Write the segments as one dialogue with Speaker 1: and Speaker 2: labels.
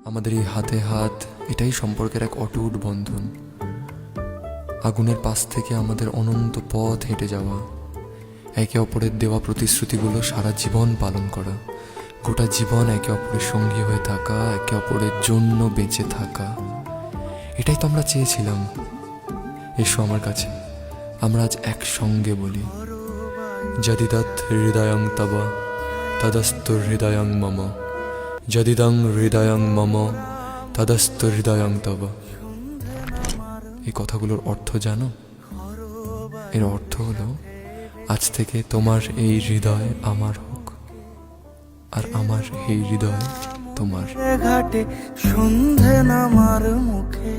Speaker 1: আমাদের এই হাতে হাত, এটাই সম্পর্কের এক অটুট বন্ধন। আগুনের পাশ থেকে আমাদের অনন্ত পথ হেঁটে যাওয়া, একে অপরের দেওয়া প্রতিশ্রুতিগুলো সারা জীবন পালন করা, গোটা জীবন একে অপরের সঙ্গী হয়ে থাকা, একে অপরের জন্য বেঁচে থাকা, এটাই তো আমরা চেয়েছিলাম। এসো আমার কাছে, আমরা আজ একসঙ্গে বলি, যদিদৎ হৃদয়ং তব তদস্তু হৃদয়ং মম, যদিদং হৃদয়ং মম তদস্তু হৃদয়ং তব। এই কথাগুলোর অর্থ জানো? এর অর্থ হলো, আজ থেকে তোমার এই হৃদয় আমার হোক, আর আমার এই হৃদয় তোমার।
Speaker 2: ঘাটে সন্ধে নামার মুখে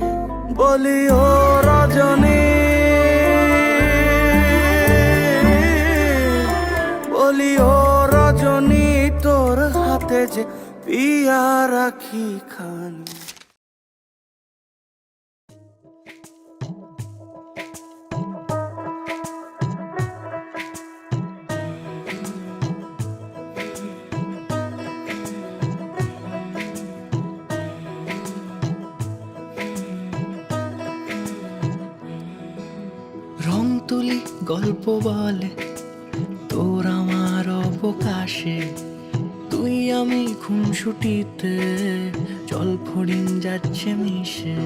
Speaker 2: বলি ও রজনী, বলি ও রজনী, তোর হাতে যে পিয়া রাখি খানি। রং তুলি গল্প বলে তোর আমার অবকাশে, তুই আমি খুনসুটিতে জল ফড়িং যাচ্ছে মিশে।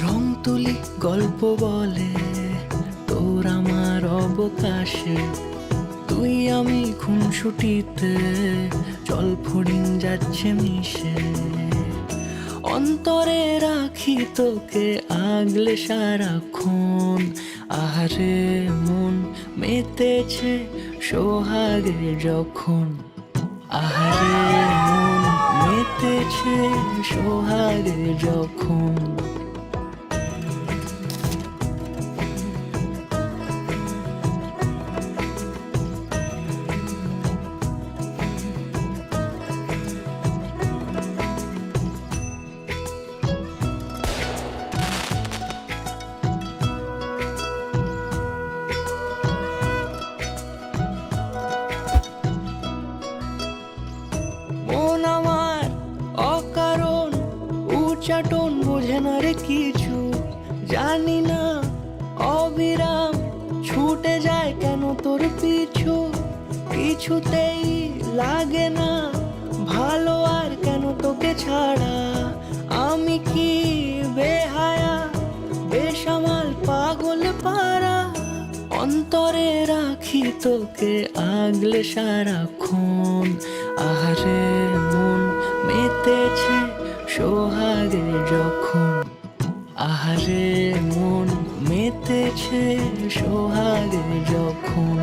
Speaker 2: রং তুলি গল্প বলে তোর আমার অবকাশে, তুই আমি খুনসুটিতে জল ফড়িং যাচ্ছে মিশে। অন্তরে রাখি তোকে আগলে সারাক্ষণ, আহারে মন মেতেছে সোহাগে যখন, আহারে মন মেতেছে সোহাগে যখন। মন আমার অকারণ উচ্চাটন বোঝে না রে কিছু, জানি না অবিরাম ছুটে যায় কেন তোর পিছু। কিছুতেই লাগে না ভালো আর কেন তোকে ছাড়া, আমি কি বেহায়া বেসামাল পাগল পারা। অন্তরে রাখি তোকে আগলে সারাক্ষণ, আহারে মন মেতেছে সোহাগে যখন, আহারে মন মেতেছে সোহাগে যখন।